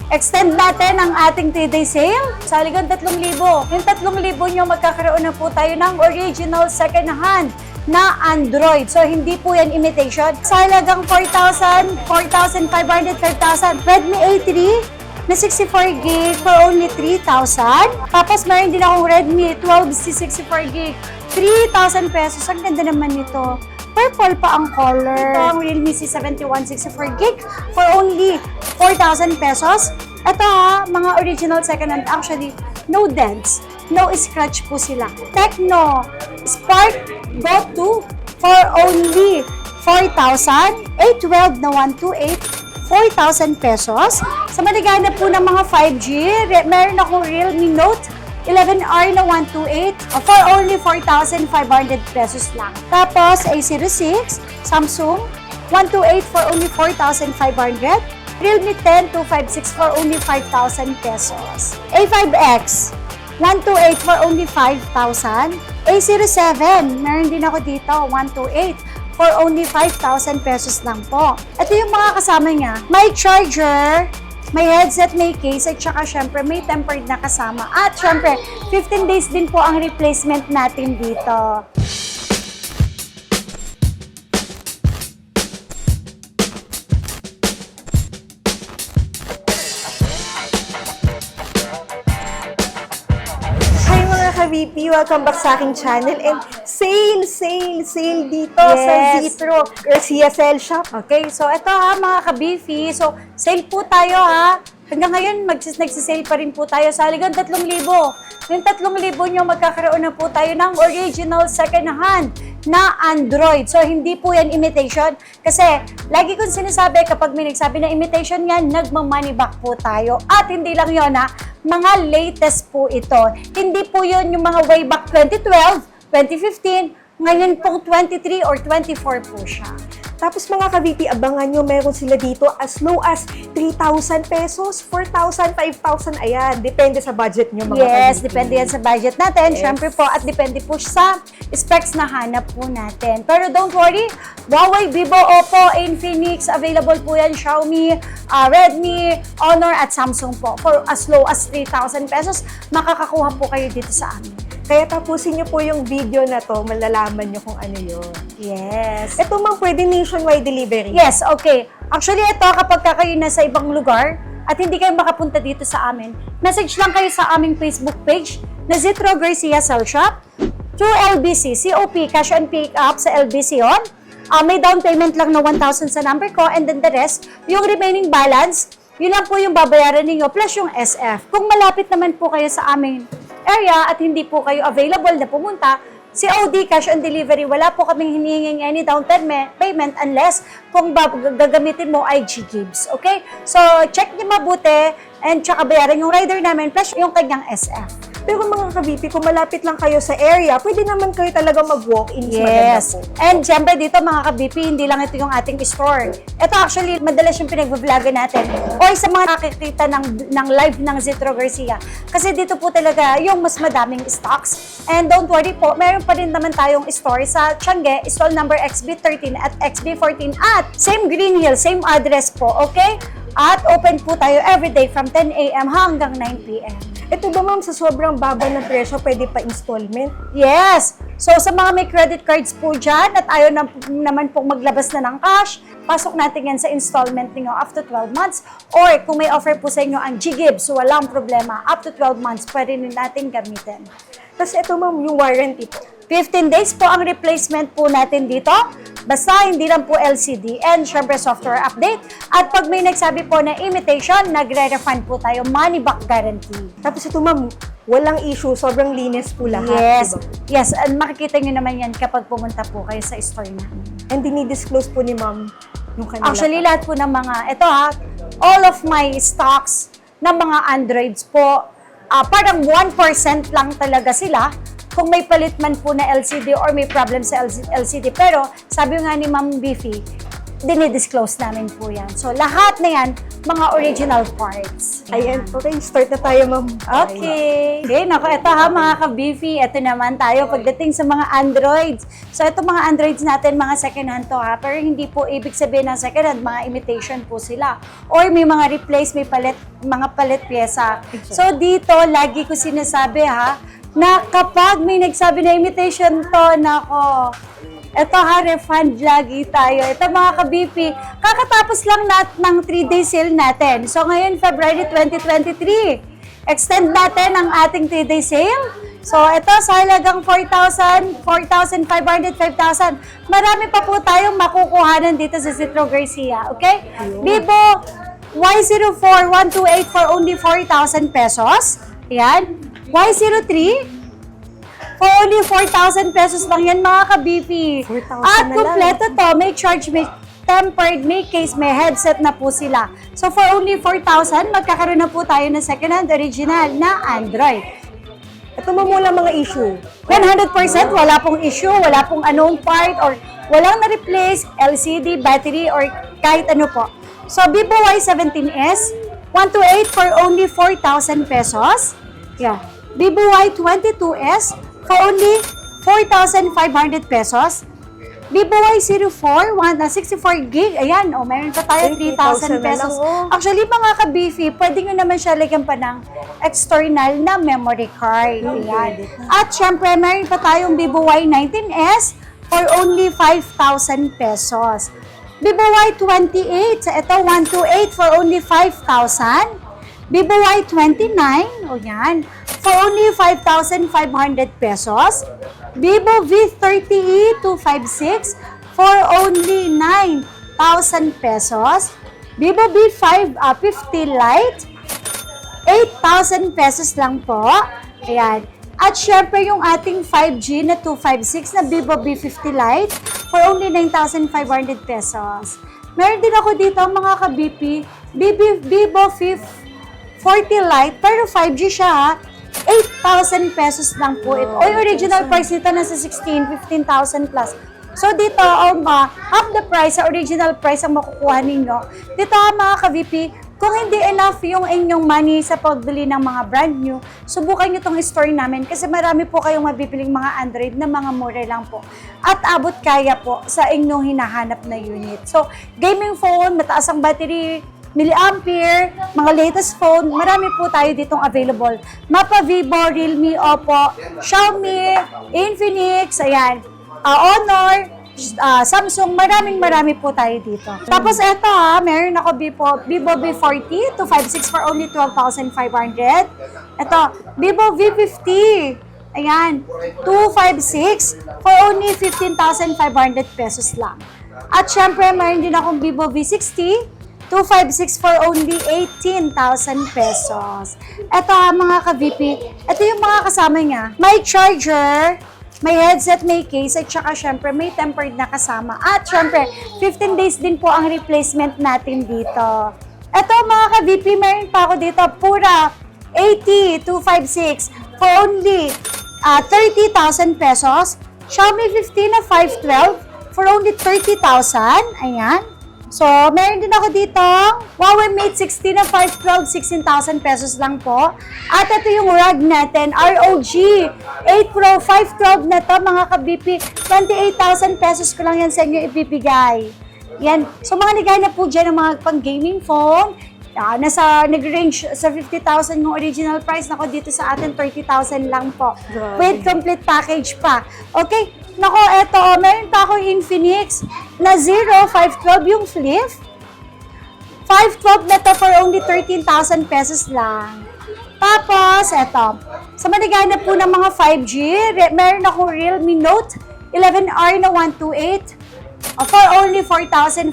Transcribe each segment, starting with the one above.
extend natin ang ating 3-day sale. Sa halagang 3,000. Yung 3,000 nyo, magkakaroon na po tayo ng original second hand na Android. So, hindi po yan imitation. Sa halagang 4,000, 4,500, 5,000. Redmi A3 na 64 gig for only 3,000. Tapos, meron din akong Redmi 12C 64 gig. 3,000 pesos. Ang ganda naman nito. Purple pa ang color. Ito ang Realme C71 64 gig for only 4,000 pesos. Ito mga original second hand. Actually, no dents, no scratch po sila. Tecno Spark Go 2 for only 4,000. A12 na 128, 4,000 pesos. Sa maliganap po ng mga 5G, meron akong Realme Note 11R na 128 for only 4,500 pesos lang. Tapos, A06, Samsung 128 for only 4,500. Realme 10 256 for only 5,000 pesos. A5X 128 for only 5,000. A07, meron din ako dito, 128 for only 5,000 pesos lang po. Ito yung mga kasama niya. May charger, may headset, may case, at saka syempre may tempered na kasama. At syempre, 15 days din po ang replacement natin dito. Hi mga ka-VP! Welcome back sa aking channel and sale dito sa Zitro Garcia Cell Shop. Okay, so ito mga ka-Beefy. So, sale po tayo Hanggang ngayon, nagsisale pa rin po tayo sa halagang 3,000. Yung 3,000 nyo, magkakaroon na po tayo ng original second hand na Android. So, hindi po yan imitation. Kasi, lagi kong sinasabi, kapag may nagsabi na imitation yan, nagmamoney back po tayo. At hindi lang yun mga latest po ito. Hindi po yun yung mga way back 2012, 2015, ngayon pong 23 or 24 po siya. Tapos mga ka-VP, abangan nyo, meron sila dito as low as 3,000 pesos, 4,000, 5,000, ayan. Depende sa budget nyo mga ka-VP. Yes, depende yan sa budget natin. Yes. Syempre po, at depende po sa specs na hanap po natin. Pero don't worry, Huawei, Vivo, Oppo, Infinix, available po yan, Xiaomi, Redmi, Honor, at Samsung po. For as low as 3,000 pesos, makakakuha po kayo dito sa amin. Kaya tapusin nyo po yung video na to, malalaman nyo kung ano yun. Yes. Ito mang pwede nationwide delivery. Yes, okay. Actually, ito kapag kayo nasa ibang lugar at hindi kayo makapunta dito sa amin, message lang kayo sa aming Facebook page na Zitro Garcia Cell Shop through LBC, COP, Cash and Pick Up sa LBC yun. May down payment lang na 1,000 sa number ko and then the rest, yung remaining balance, yun lang po yung babayaran ninyo plus yung SF. Kung malapit naman po kayo sa aming area at hindi po kayo available na pumunta, COD, cash on delivery, wala po kaming hinihinging any down payment unless kung gagamitin mo ay G-Gibbs. Okay? So, check niyo mabuti and tsaka bayaran yung rider namin plus yung kanyang SF. Pero mga ka-VP, kung malapit lang kayo sa area, pwede naman kayo talaga mag-walk-in. Yes. And syempre dito mga ka-VP, hindi lang ito yung ating store. Ito actually, madalas yung pinag-vlogger natin. O sa mga nakikita ng live ng Zitro Garcia. Kasi dito po talaga yung mas madaming stocks. And don't worry po, meron pa rin naman tayong store sa Tiange, stall number XB13 at XB14 at same Green Hill, same address po, okay? At open po tayo everyday from 10 a.m. hanggang 9 p.m. Ito ba ma'am, sa sobrang baba ng presyo, pwede pa installment? Yes! So sa mga may credit cards po dyan at ayaw naman pong maglabas na ng cash, pasok natin yan sa installment ninyo up to 12 months. Or kung may offer po sa inyo ang G-Gibbs, so walang problema, up to 12 months pwede rin natin gamitin. Tapos ito ma'am, yung warranty po. 15 days po ang replacement po natin dito. Basta hindi lang po LCD and syempre software update. At pag may nagsabi po na imitation, nagre-refund po tayo, money back guarantee. Tapos ito ma'am, walang issue, sobrang linis po lahat. Yes, diba? yes, and makikita nyo naman yan kapag pumunta po kayo sa store namin. And dinidisclose po ni ma'am yung kanila. Actually, lahat po ng mga, ito all of my stocks ng mga Androids po, parang 1% lang talaga sila. Kung may palit man po na LCD or may problem sa LCD. Pero sabi nga ni Ma'am Beefy, dinidisclose namin po yan. So, lahat na yan, mga original parts. Ayan, okay, start na tayo, ma'am. Okay. Okay, naku, ito ha mga ka-beefy. Ito naman tayo pagdating sa mga Androids. So, ito mga Androids natin, mga second hand to ha. Pero hindi po ibig sabihin ng second hand, mga imitation po sila. Or may mga replace, may palit, mga palit pyesa. So, dito, lagi ko sinasabi ha, na kapag may nagsabi na imitation to, nako, ito ha, refund lagi tayo. Ito mga ka-BP, kakatapos lang ng 3-day sale natin. So ngayon, February 2023, extend natin ang ating 3-day sale. So ito sa halagang 4,000, 4,500, 5,000. Marami pa po tayong makukuhanan dito sa Citro Garcia. Okay? Vivo Y04-128 for only 4,000 pesos. Ayan. Y03 for only 4,000 pesos lang yan mga ka-beefy. 4,000 At na kompleto to, may charge, may tempered, may case, may headset na po sila. So for only 4,000, magkakaroon na po tayo ng second-hand original na Android. Ito mamula mga issue. 100% wala pong issue, wala pong anong part, or walang na-replace, LCD, battery, or kahit ano po. So Vivo Y17s, 128 for only 4,000 pesos. Yeah. Vivo Y22s, for only 4,500 pesos. Vivo Y04, 64 gig. Ayan, meron pa tayo 3,000 pesos. Actually, mga ka-beefy, pwede nyo naman siya lagyan pa ng external na memory card. Ayan. At syempre, meron pa tayong Vivo Y19s for only 5,000 pesos. Vivo Y28, ito 128 for only 5,000. Vivo Y29, yan, for only 5,500 pesos. Vivo V30e 256 for only 9,000 pesos. Vivo V50 Lite, 8,000 pesos lang po. Ayan. At syempre yung ating 5G na 256 na Vivo V50 Lite for only 9,500 pesos. Meron din ako dito mga ka-BP, Vivo V40 Lite, pero 5G siya ha. 8,000 pesos lang po ito. O yung original price nito nasa 15,000 plus. So dito, half the price, sa original price ang makukuha ninyo. Dito mga ka-VP, kung hindi enough yung inyong money sa pagbili ng mga brand new, subukan nyo itong store namin kasi marami po kayong mabibiling mga Android na mga mura lang po. At abot kaya po sa inyong hinahanap na unit. So, gaming phone, mataas ang battery, milliampere, mga latest phone, marami po tayo ditong available. Mapa, Vivo, Realme, Oppo, Xiaomi, Infinix, ayan, Honor, Samsung, marami po tayo dito. Tapos eto meron ako Vivo V40 256 for only 12,500. Eto, Vivo V50, ayan, 256 for only 15,500 pesos lang. At syempre, meron din akong Vivo V60 256 for only 18,000 pesos. Ito mga ka-VP, ito yung mga kasama niya. May charger, may headset, may case, at saka syempre may tempered na kasama. At syempre, 15 days din po ang replacement natin dito. Ito mga ka-VP, meron pa ako dito, Pura 80-256 for only 30,000 pesos. Xiaomi 15 na 512 for only 30,000. Ayan. So, meron din ako dito, Huawei Mate 60 na 512, 16,000 pesos lang po. At ito yung ROG natin, ROG 8 Pro 512 na to mga ka-BP, 28,000 pesos ko lang yan sa inyo ibibigay. Yan. So, mga ligay na po dyan ng mga pang-gaming phone. Nag-range sa 50,000 yung original price. Nako, dito sa atin, 30,000 lang po. With complete package pa. Okay? Nako, eto, meron pa akong Infinix na 0512 yung flip. 512 na to for only 13,000 pesos lang. Tapos, eto, sa maligana po ng mga 5G, meron akong Realme Note 11R na 128 for only 4,500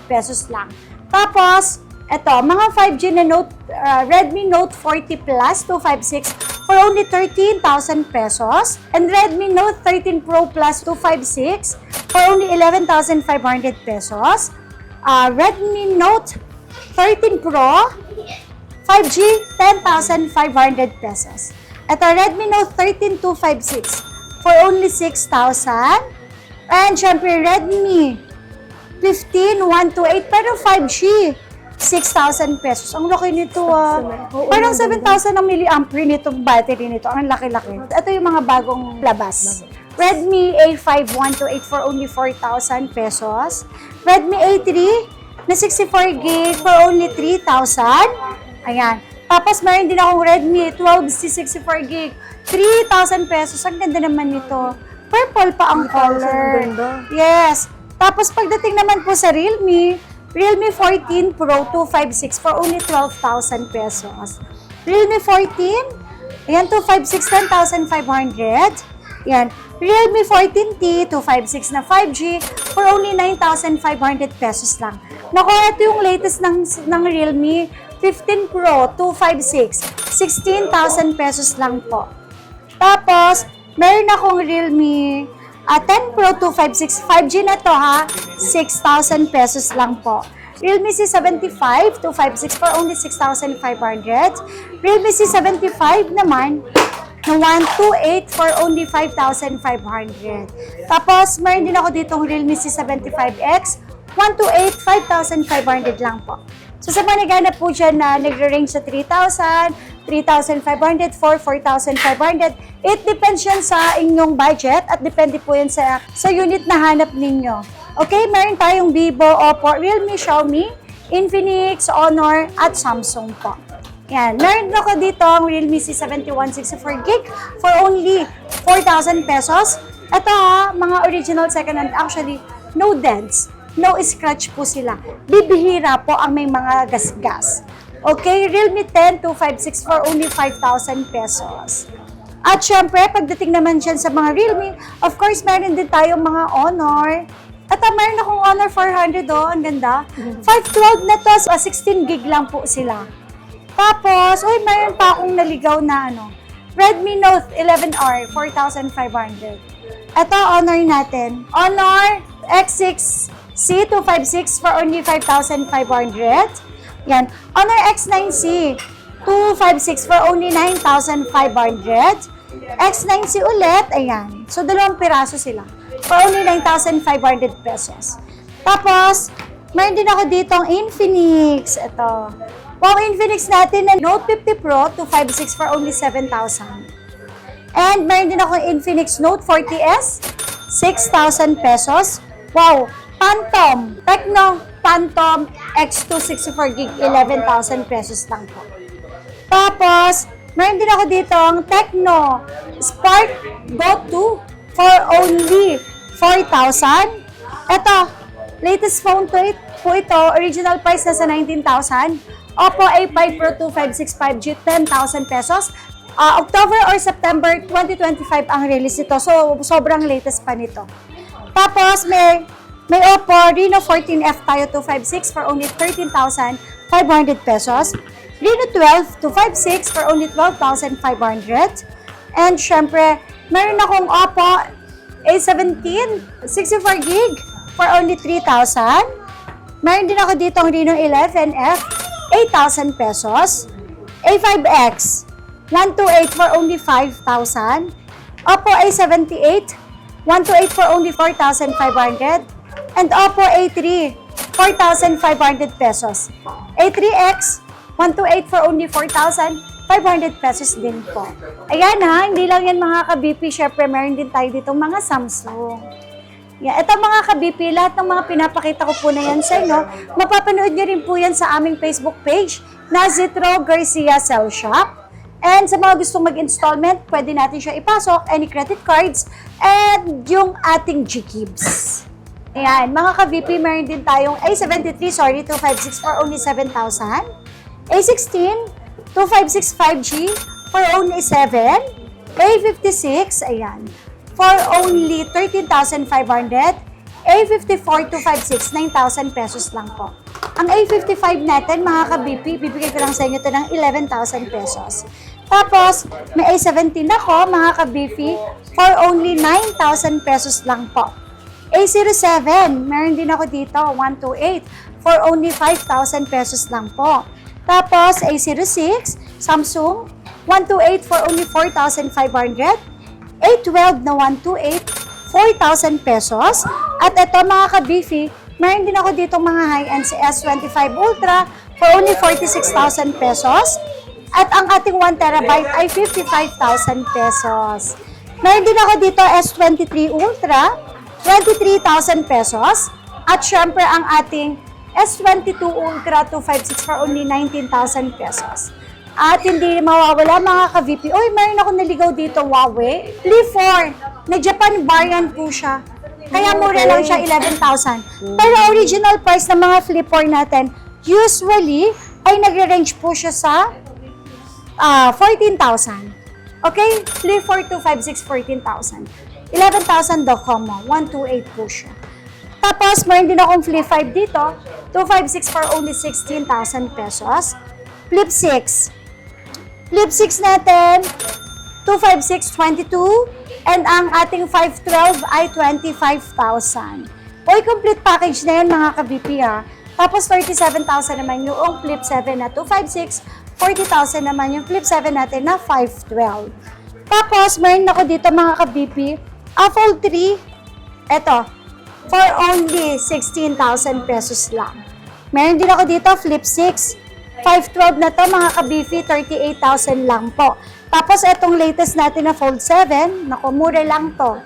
pesos lang. Tapos, eto, mga 5G na Note, Redmi Note 40 Plus 256 for only 13,000 pesos. And Redmi Note 13 Pro Plus 256 for only 11,500 pesos. Redmi Note 13 Pro 5G, 10,500 pesos. Ito, Redmi Note 13 256 for only 6,000. And syempre, Redmi 15,128, pero 5G. 6,000 pesos. Ang laki nito Oo, Parang ang ganda. 7,000 ang milliampere nitong battery nito. Ang laki-laki. Ito yung mga bagong labas. Redmi A5 128 for only 4,000 pesos. Redmi A3 na 64 gig for only 3,000. Ayan. Tapos meron din akong Redmi 12C 64 gig. 3,000 pesos. Ang ganda naman nito. Purple pa ang 3,000, color. ang ganda. Yes. Tapos pagdating naman po sa Realme 14 Pro 256 for only 12,000 pesos. Realme 14, ayan, 256, 10,500. Yan. Realme 14T, 256 na 5G for only 9,500 pesos lang. Naku, ito yung latest ng Realme 15 Pro 256, 16,000 pesos lang po. Tapos, meron akong Realme 10 Pro 256, 5G na to ha, 6,000 pesos lang po. Realme C75 256 for only 6,500. Realme C75 naman na 128 for only 5,500. Tapos, meron din ako ditong Realme C75X 128, 5,500 lang po. So, sa mga naghanap po dyan na nagre-range sa 3,000, 3,500, 4,500, it depends yan sa inyong budget at depende po yan sa unit na hanap ninyo. Okay, meron tayong Vivo, Oppo, Realme, Xiaomi, Infinix, Honor, at Samsung po. Yan, meron ako dito ang Realme C71 64 gig for only 4,000 pesos. Ito mga original second-hand, actually, no dents. No scratch po sila. Bibihira po ang may mga gas-gas. Okay, Realme 10 256 for only 5,000 pesos. At syempre, pagdating naman dyan sa mga Realme, of course, meron din tayong mga Honor. At meron akong Honor 400 ang ganda. 512 na to, 16 gig lang po sila. Tapos, meron pa akong naligaw na Redmi Note 11R, 4,500. Ito, Honor natin. Honor X6 C256 for only 5,500. Yan. Honor X9C 256 for only 9,500. X9C ulit, ayan. So, 2 piraso sila. For only 9,500 pesos. Tapos, meron din ako ditong Infinix. Ito. Wow, Infinix natin na Note 50 Pro 256 for only 7,000. And meron din ako Infinix Note 40S 6,000 pesos. Wow, Phantom, Tecno Phantom X2 64 gig, 11,000 pesos lang po. Tapos, meron din ako dito ang Tecno Spark Go 2 for only 4,000. Ito, latest phone po ito, original price nasa 19,000. Oppo A5 Pro 256 5G, 10,000 pesos. October or September 2025 ang release ito. So, sobrang latest pa nito. Tapos, may Oppo Reno 14F tayo 256 for only 13,500 pesos. Reno 12 256 for only 12,500. And syempre, meron akong Oppo A17 64 gig for only 3,000. Meron din ako dito ang Reno 11F 8,000 pesos. A5X 128 for only 5,000. Oppo A78 128 for only 4,500. And Oppo A3, 4,500 pesos. A3X, 128 for only 4,500 pesos din po. Ayan hindi lang yan mga ka-BP. Syempre, meron din tayo dito mga Samsung. Yan. Ito mga ka-BP, lahat ng mga pinapakita ko po na yan sa inyo, mapapanood nyo rin po yan sa aming Facebook page na Zitro Garcia Cell Shop. And sa mga gustong mag-installment, pwede natin siya ipasok, any credit cards, and yung ating GCash. Ayan, mga ka-VP, meron din tayong A73, 256 for only 7,000. A16, 256 5G for only 7. A56, ayan, for only 13,500. A54, 256, 9,000 pesos lang po. Ang A55 natin, mga ka-BP, bibigay ko lang sa inyo ito ng 11,000 pesos. Tapos, may A17 ako, mga ka-BP, for only 9,000 pesos lang po. A07, meron din ako dito, 128, for only 5,000 pesos lang po. Tapos, A06, Samsung, 128 for only 4,500. A12 na 128, 4,000 pesos. At ito mga ka-beefy, Meron din ako dito mga high-end si S25 Ultra for only 46,000 pesos. At ang ating 1 terabyte ay 55,000 pesos. Meron din ako dito S23 Ultra, 23,000 pesos. At syempre ang ating S22 Ultra 256 for only 19,000 pesos. At hindi mawawala mga ka-VP. Uy, meron ako naligaw dito, Huawei. Flip 4, na Japan variant po siya. Kaya mura lang siya, 11,000. Pero original price ng mga Flip 4 natin, usually, ay nagre-range po siya sa 14,000. Okay? Flip 4 256, 14,000. 11,000 Docomo, 128 po siya. Tapos, meron din akong Flip 5 dito, 256 for only 16,000 pesos. Flip 6. Flip 6 natin, 256, 22. And ang ating 512 ay 25,000. Oy, complete package na yun mga ka-BP ha. Tapos 37,000 naman yung Flip 7 na 256, 40,000 naman yung Flip 7 natin na 512. Tapos, meron ako dito mga ka-BP, Apple 3, eto, for only 16,000 pesos lang. Meron din ako dito, Flip 6, 512 na to mga ka-BP, 38,000 lang po. Tapos, itong latest natin na Fold 7, naku, mura lang to.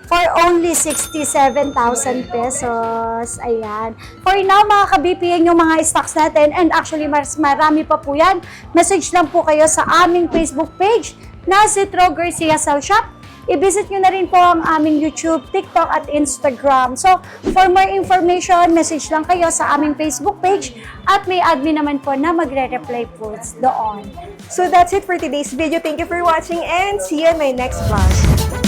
For only 67,000 pesos. Ayan. For now, mga ka-BP, yan yung mga stocks natin. And actually, mas marami pa po yan. Message lang po kayo sa aming Facebook page na si Tro Garcia Cell Shop. I-visit nyo na rin po ang aming YouTube, TikTok at Instagram. So, for more information, message lang kayo sa aming Facebook page at may admin naman po na magre-reply po doon. So that's it for today's video. Thank you for watching and see you in my next vlog.